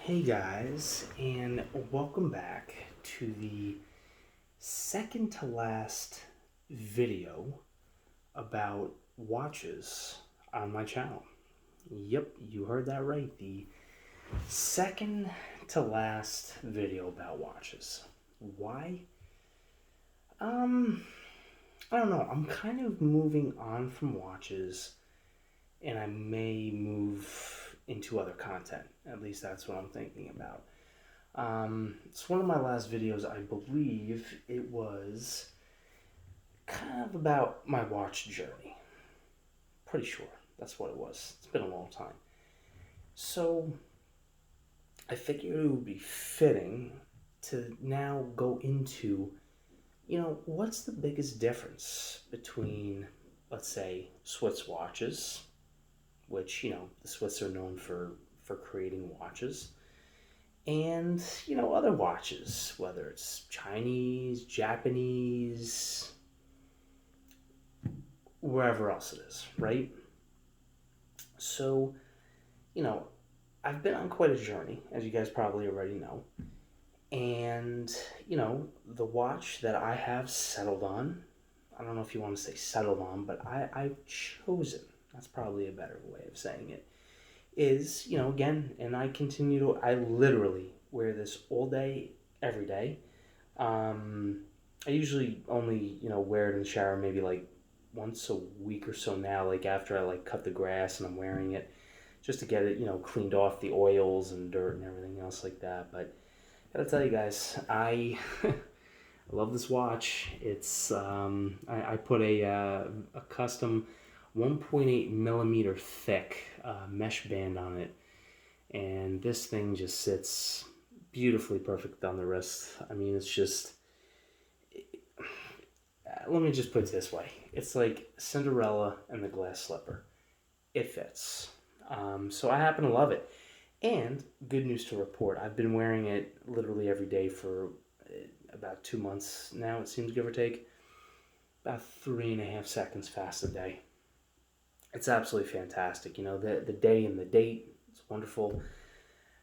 Hey guys, and welcome back to the second to last video about watches on my channel. Yep, you heard that right. The second to last video about watches. Why? Um, I don't know. I'm kind of moving on from watches and I may move into other content. At least that's what I'm thinking about. It's one of my last videos. I believe it was kind of about my watch journey. Pretty sure that's what it was. It's been a long time. So I figured it would be fitting to now go into, what's the biggest difference between, let's say, Swiss watches, which, the Swiss are known for creating watches, and other watches, whether it's Chinese, Japanese, wherever else it is, right? So, you know I've been on quite a journey, as you guys probably already know, and the watch that I have settled on, I don't know if you want to say settled on, but I've chosen, that's probably a better way of saying it, is, again, and I literally wear this all day, every day. I usually only, wear it in the shower maybe like once a week or so now, like after I like cut the grass and I'm wearing it just to get it, cleaned off the oils and dirt and everything else like that. But I gotta tell you guys, I I love this watch. It's I put a custom 1.8 millimeter thick mesh band on it, and this thing just sits beautifully perfect on the wrist. I mean, it's just, let me just put it this way, it's like Cinderella and the glass slipper. It fits. So I happen to love it. And good news to report, I've been wearing it literally every day for about 2 months now, it seems, give or take. About 3.5 seconds fast a day. It's absolutely fantastic. The day and the date, it's wonderful.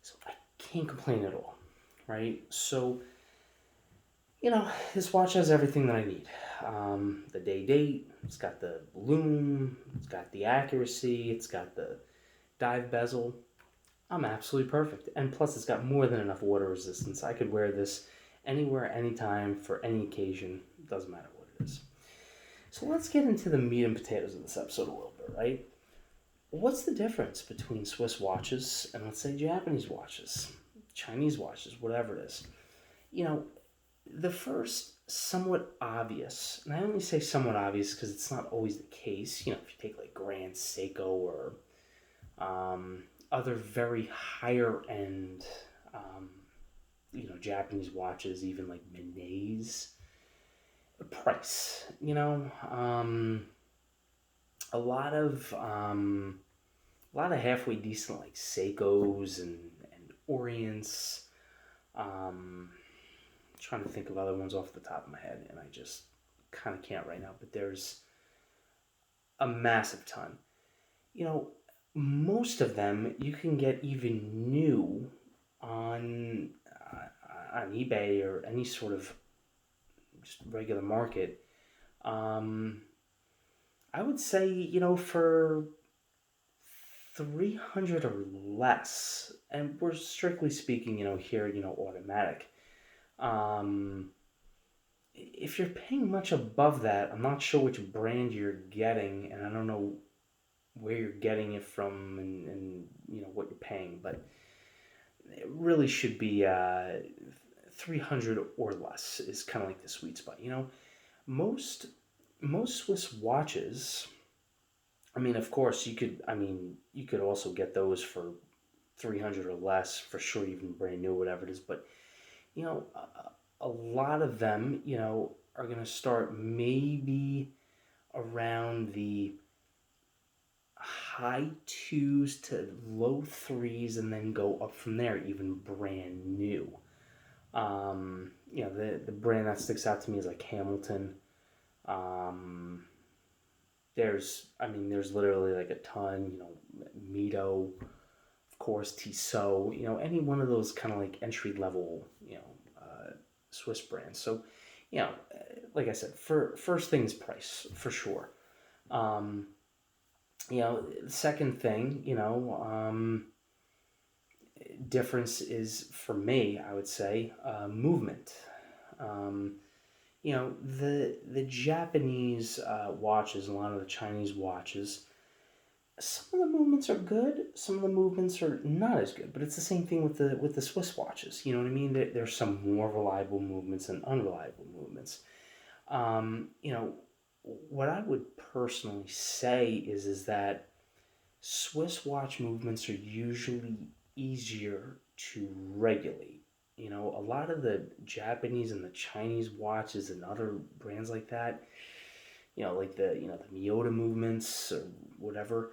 So I can't complain at all, right? So, this watch has everything that I need. The date, it's got the lume, it's got the accuracy, it's got the dive bezel. I'm absolutely perfect. And plus, it's got more than enough water resistance. I could wear this anywhere, anytime, for any occasion. Doesn't matter what it is. So let's get into the meat and potatoes of this episode a little bit, right? What's the difference between Swiss watches and, let's say, Japanese watches, Chinese watches, whatever it is? The first somewhat obvious, and I only say somewhat obvious because it's not always the case. If you take like Grand Seiko or other very higher end, Japanese watches, even like Minets, price. A lot of halfway decent like Seikos and Orients. Trying to think of other ones off the top of my head, and I just kind of can't right now. But there's a massive ton. Most of them you can get even new on eBay or any sort of just regular market. I would say, for 300 or less, and we're strictly speaking, here, automatic. If you're paying much above that, I'm not sure which brand you're getting, and I don't know where you're getting it from, and what you're paying, but it really should be 300 or less is kind of like the sweet spot. Most Swiss watches, I mean, of course, you could also get those for 300 or less for sure, even brand new, whatever it is. But a lot of them, are going to start maybe around the high twos to low threes, and then go up from there, even brand new. The brand that sticks out to me is like Hamilton. There's literally like a ton, Mito, of of course, Tissot, any one of those kind of like entry level, Swiss brands. So, like I said, for first thing is price for sure. Um, the second thing, difference is for me, I would say, movement. Um, the Japanese watches, a lot of the Chinese watches, some of the movements are good, some of the movements are not as good. But it's the same thing with the Swiss watches. You know what I mean? There's some more reliable movements and unreliable movements. You know, what I would personally say is that Swiss watch movements are usually easier to regulate. A lot of the Japanese and the Chinese watches and other brands like that, like the Miyota movements or whatever,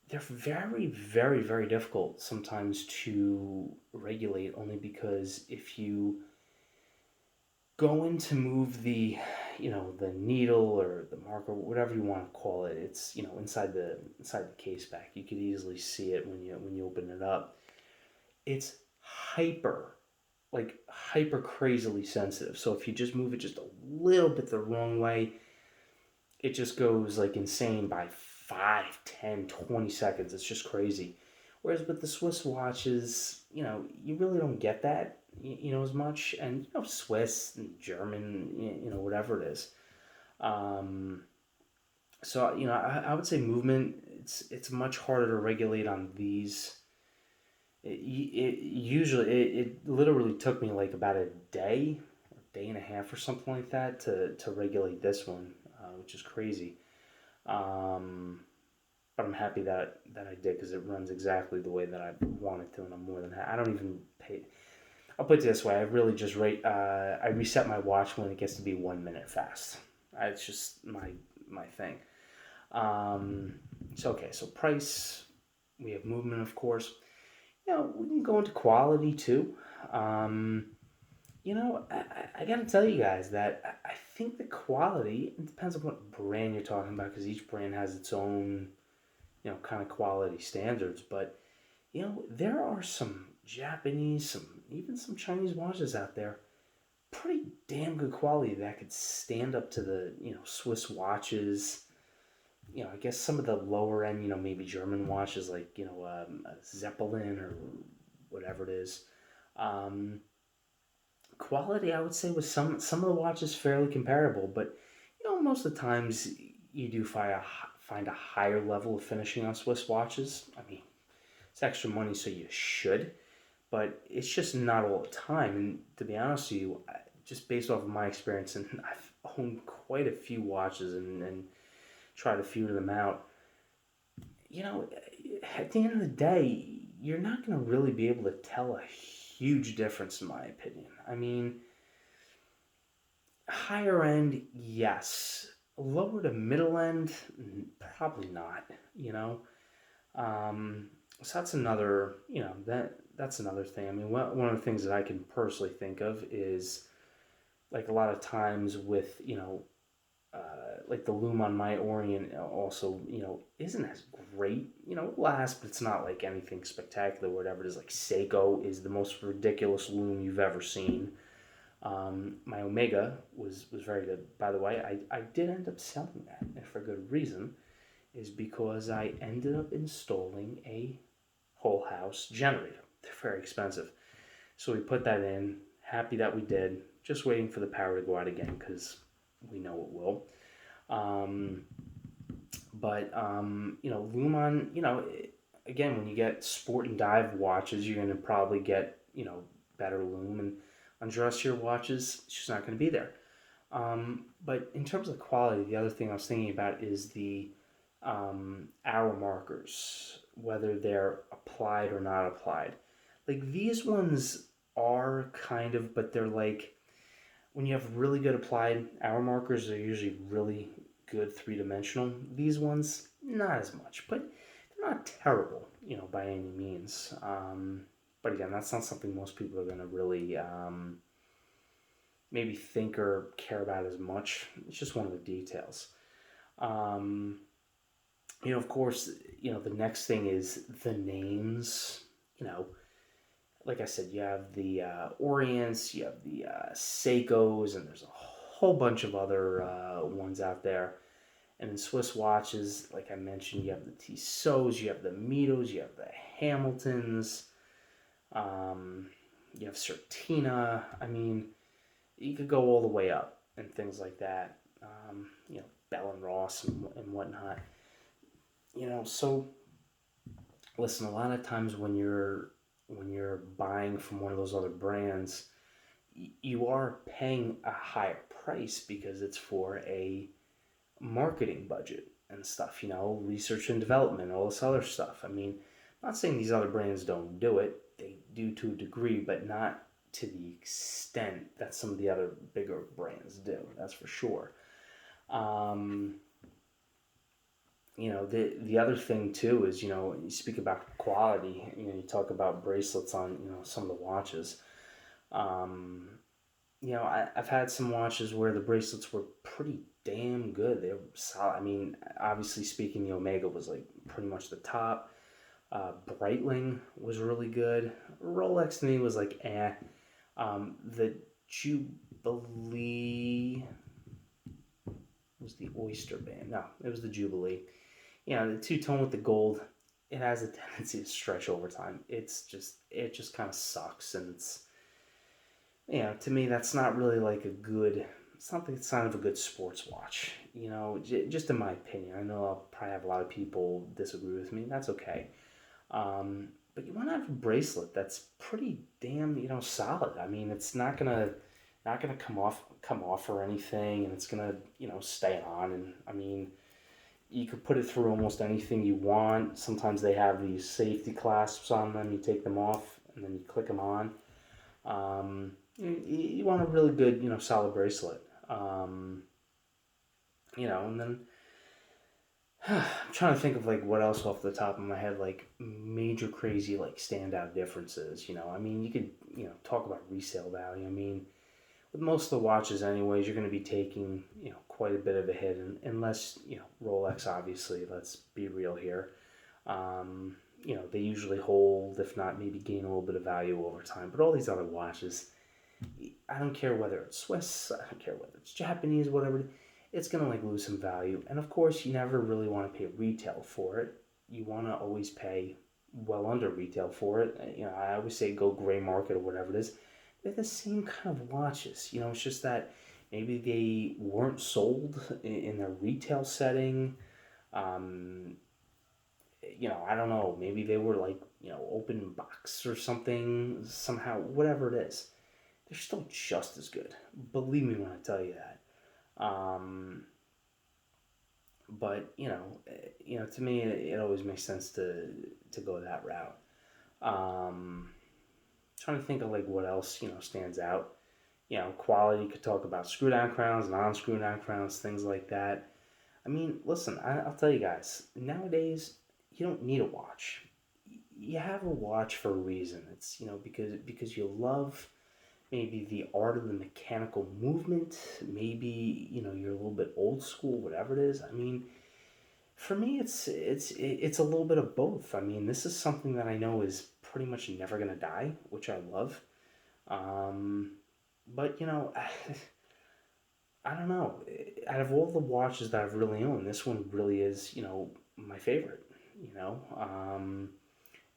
they're very, very, very difficult sometimes to regulate only because if you go in to move the needle or the marker, whatever you want to call it, it's inside the case back. You could easily see it when you open it up. It's hyper, like hyper crazily sensitive. So if you just move it just a little bit the wrong way, it just goes like insane by 5, 10, 20 seconds. It's just crazy. Whereas with the Swiss watches, you really don't get that, as much. And, Swiss and German, whatever it is. Um, so, I would say movement, it's much harder to regulate on these. It literally took me like about a day and a half or something like that to regulate this one, which is crazy. Um, but I'm happy that I did because it runs exactly the way that I want it to, and I'm more than happy. I don't even pay. I'll put it this way: I really just rate. I reset my watch when it gets to be 1 minute fast. It's just my thing. So okay, so price. We have movement, of course. We can go into quality too. Um, I got to tell you guys that I think the quality, it depends on what brand you're talking about because each brand has its own, kind of quality standards. But, there are some Japanese, even some Chinese watches out there, pretty damn good quality that could stand up to the, Swiss watches. I guess some of the lower end, maybe German watches like, Zeppelin or whatever it is. Um, Quality, I would say, with some of the watches fairly comparable, but most of the times you do find a higher level of finishing on Swiss watches. I mean, it's extra money, so you should, but it's just not all the time. And to be honest with you, just based off of my experience, and I've owned quite a few watches and tried a few of them out. You know, at the end of the day, you're not going to really be able to tell a huge difference, in my opinion. I mean, higher end, yes. Lower to middle end, probably not. You know, so that's another. That's another thing. I mean, one of the things that I can personally think of is like a lot of times with like the loom on my Orient also isn't as great. It lasts, but it's not like anything spectacular. Whatever it is, like Seiko is the most ridiculous loom you've ever seen. My Omega was very good. By the way, I did end up selling that, and for good reason, is because I ended up installing a whole house generator. They're very expensive. So we put that in. Happy that we did. Just waiting for the power to go out again because we know it will. Um, but Lumon, again, when you get sport and dive watches, you're going to probably get, better loom. And on dressier watches, it's just not going to be there. But in terms of quality, the other thing I was thinking about is the hour markers, whether they're applied or not applied. Like these ones are kind of, but they're like, when you have really good applied hour markers, they're usually really good three-dimensional. These ones, not as much, but they're not terrible, by any means. But again, that's not something most people are going to really maybe think or care about as much. It's just one of the details. Of course, the next thing is the names. you know, like I said, you have the Orients, you have the Seikos, and there's a whole bunch of other ones out there. And in Swiss watches, like I mentioned, you have the Tissot's, you have the Mitos, you have the Hamiltons, um, you have Certina. I mean, you could go all the way up and things like that. Bell and Ross and whatnot. So listen, a lot of times when you're buying from one of those other brands, you are paying a higher price because it's for a marketing budget and stuff, research and development, all this other stuff. I mean, I'm not saying these other brands don't do it. They do to a degree, but not to the extent that some of the other bigger brands do. That's for sure. Um, the other thing too is, you speak about quality, you talk about bracelets on, some of the watches. Um, I've had some watches where the bracelets were pretty damn good. They were solid. I mean, obviously speaking, the Omega was like pretty much the top. Breitling was really good. Rolex to me was like eh. The Jubilee was the Oyster Band. No, it was the Jubilee. The two tone with the gold. It has a tendency to stretch over time. It just kind of sucks, and to me, that's not really like a good. It's not the sign of a good sports watch. Just in my opinion. I know I'll probably have a lot of people disagree with me. That's okay. But you want to have a bracelet that's pretty damn, solid. I mean, it's not gonna come off or anything, and it's gonna, stay on. And I mean, you could put it through almost anything you want. Sometimes they have these safety clasps on them. You take them off and then you click them on. You want a really good, solid bracelet. And then I'm trying to think of like what else off the top of my head, like major crazy like standout differences. I mean, you could talk about resale value. I mean, with most of the watches, anyways, you're going to be taking quite a bit of a hit, unless Rolex. Obviously, let's be real here. They usually hold, if not maybe gain a little bit of value over time. But all these other watches, I don't care whether it's Swiss, I don't care whether it's Japanese, whatever. It's gonna like lose some value, and of course, you never really want to pay retail for it. You want to always pay well under retail for it. I always say go gray market or whatever it is. They're the same kind of watches. It's just that maybe they weren't sold in their retail setting. Um, I don't know. Maybe they were like open box or something somehow. Whatever it is, they're still just as good. Believe me when I tell you that. Um, but to me, it always makes sense to go that route. Um, Trying to think of like what else stands out. Quality. Could talk about screw down crowns, non screw down crowns, things like that. I mean, listen, I'll tell you guys. Nowadays, you don't need a watch. You have a watch for a reason. It's because you love maybe the art of the mechanical movement. Maybe you're a little bit old school, whatever it is. I mean, for me, it's a little bit of both. I mean, this is something that I know is pretty much never gonna die, which I love. Um, but I don't know. Out of all the watches that I've really owned, this one really is my favorite. You know, um,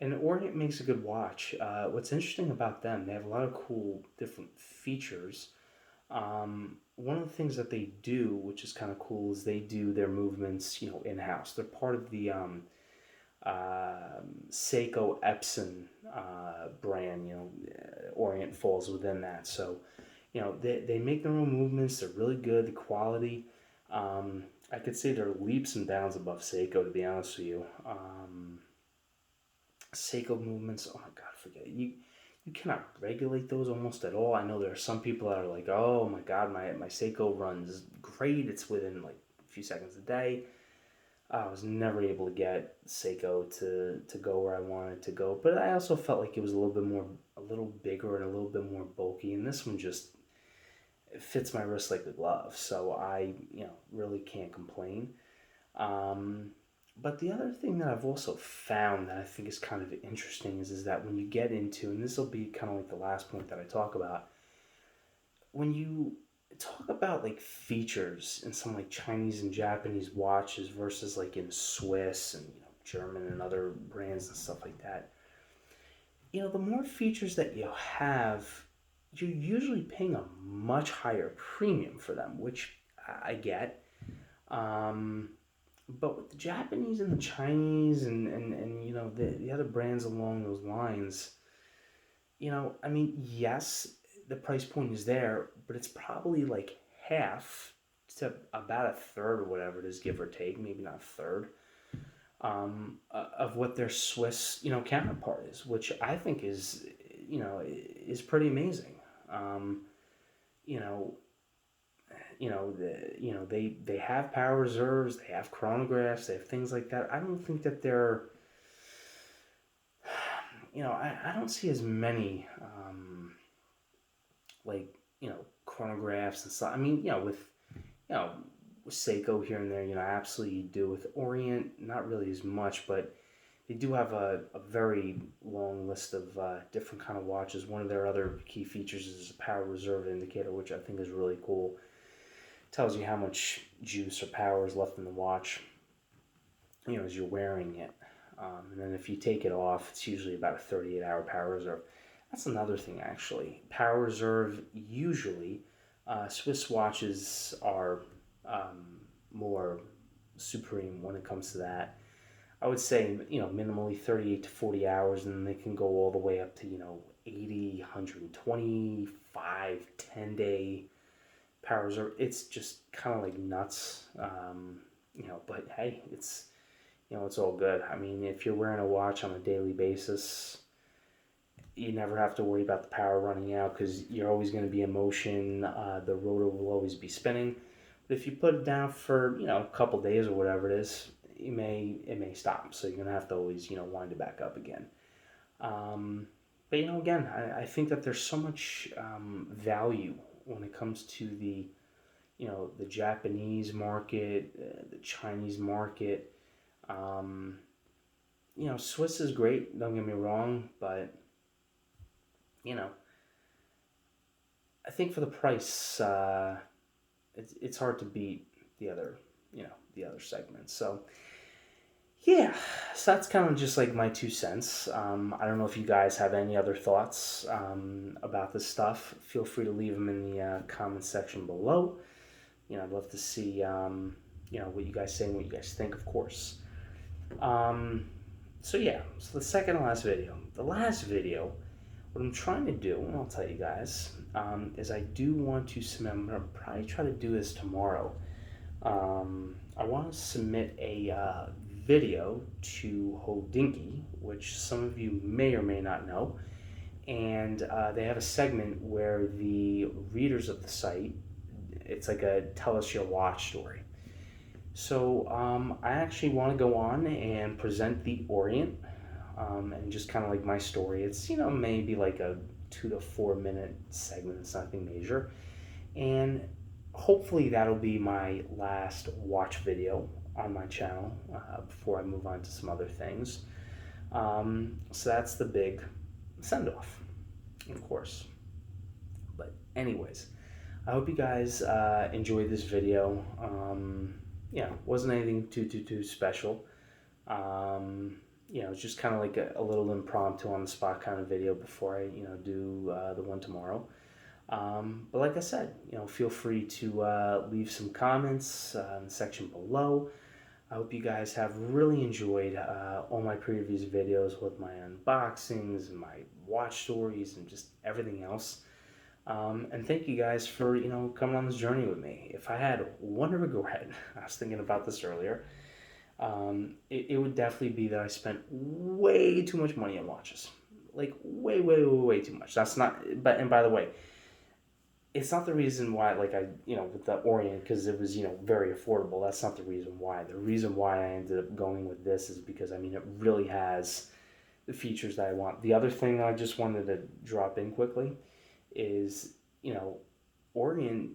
and Orient makes a good watch. What's interesting about them, they have a lot of cool different features. One of the things that they do, which is kind of cool, is they do their movements, in house. They're part of the Seiko Epson brand. Orient falls within that. So, they make their own movements. They're really good. The quality, I could say they're leaps and bounds above Seiko, to be honest with you. Seiko movements, oh my god, forget it. You cannot regulate those almost at all. I know there are some people that are like, oh my god, my Seiko runs great. It's within like a few seconds a day. I was never able to get Seiko to go where I wanted to go, but I also felt like it was a little bigger and a little bit more bulky, and this one just fits my wrist like a glove. So I really can't complain. Um, But the other thing that I've also found that I think is kind of interesting is that when you get into, and this will be kind of like the last point that I talk about, when you talk about like features in some like Chinese and Japanese watches versus like in Swiss and German and other brands and stuff like that, the more features that you have, you're usually paying a much higher premium for them, which I get. Um, but with the Japanese and the Chinese and the other brands along those lines, I mean, yes, the price point is there, but it's probably like half to about a third or whatever it is, give or take, maybe not a third, of what their Swiss, counterpart is, which I think is pretty amazing. Um, you know, they have power reserves, they have chronographs, they have things like that. I don't think that they're, I don't see as many like chronographs and stuff. I mean, you know with Seiko here and there, absolutely you do. With Orient, not really as much, but they do have a very long list of different kind of watches. One of their other key features is a power reserve indicator, which I think is really cool. Tells you how much juice or power is left in the watch, as you're wearing it. And then if you take it off, it's usually about a 38-hour power reserve. That's another thing, actually. Power reserve, usually, Swiss watches are more supreme when it comes to that. I would say, minimally 38 to 40 hours, and then they can go all the way up to, 80, 125, 10-day power reserve. It's just kind of like nuts. But hey, it's all good. I mean, if you're wearing a watch on a daily basis, you never have to worry about the power running out because you're always going to be in motion. The rotor will always be spinning. But if you put it down for a couple days or whatever it is, it may stop. So you're gonna have to always wind it back up again. But again, I think that there's so much value when it comes to the Japanese market, the Chinese market. Swiss is great. Don't get me wrong, but I think for the price, it's hard to beat the other the other segments. So yeah, so that's kind of just like my 2 cents. I don't know if you guys have any other thoughts about this stuff. Feel free to leave them in the comment section below. I'd love to see what you guys say and what you guys think, of course. So yeah, so the second to last video. The last video, what I'm trying to do, and I'll tell you guys, is I do want to submit, I'm going to probably try to do this tomorrow. I want to submit a video to Hodinkee, which some of you may or may not know. And they have a segment where the readers of the site, it's like a tell us your watch story. So I actually want to go on and present the Orient and just kind of like my story. It's, maybe like a 2 to 4 minute segment. It's nothing major. And hopefully that'll be my last watch video on my channel before I move on to some other things. So that's the big send-off, of course. But anyways, I hope you guys enjoyed this video. Wasn't anything too special. It's just kind of like a little impromptu on the spot kind of video before I do the one tomorrow. But like I said, feel free to leave some comments in the section below. I hope you guys have really enjoyed all my previous videos with my unboxings and my watch stories and just everything else. And thank you guys for, coming on this journey with me. If I had one regret, I was thinking about this earlier, it would definitely be that I spent way too much money on watches. Like way too much. That's not, and by the way, it's not the reason why, like with the Orient, because it was, very affordable. That's not the reason why. The reason why I ended up going with this is because, it really has the features that I want. The other thing I just wanted to drop in quickly is, Orient,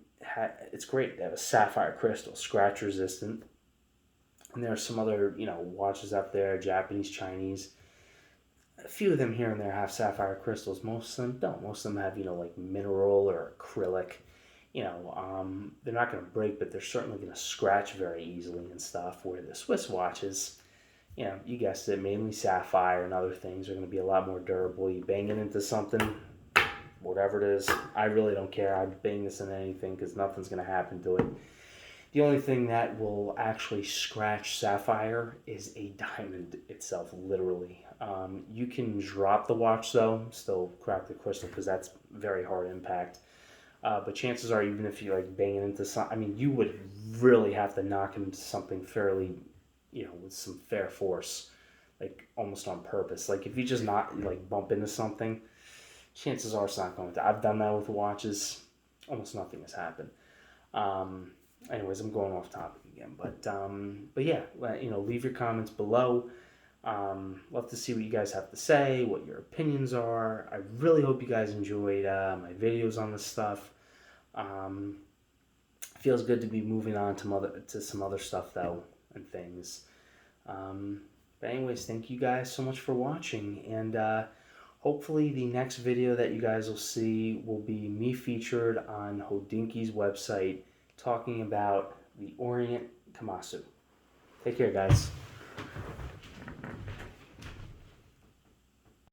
it's great. They have a sapphire crystal, scratch resistant. And there are some other, watches out there, Japanese, Chinese. A few of them here and there have sapphire crystals. Most of them don't. Most of them have, like mineral or acrylic. They're not going to break, but they're certainly going to scratch very easily and stuff. Where the Swiss watches, you guessed it, mainly sapphire and other things are going to be a lot more durable. You bang it into something, whatever it is, I really don't care. I'd bang this into anything because nothing's going to happen to it. The only thing that will actually scratch sapphire is a diamond itself, literally. You can drop the watch though, still crack the crystal because that's very hard impact. But chances are, even if you like bang it into something, I mean, you would really have to knock it into something fairly, with some fair force, like almost on purpose. Like if you just not like bump into something, chances are it's not going to. I've done that with watches. Almost nothing has happened. Anyways, I'm going off topic again, but yeah, leave your comments below. Love to see what you guys have to say, what your opinions are. I really hope you guys enjoyed my videos on this stuff. Feels good to be moving on to some other stuff though and things. But anyways, thank you guys so much for watching, and hopefully the next video that you guys will see will be me featured on Hodinkie's website talking about the Orient Kamasu. Take care, guys.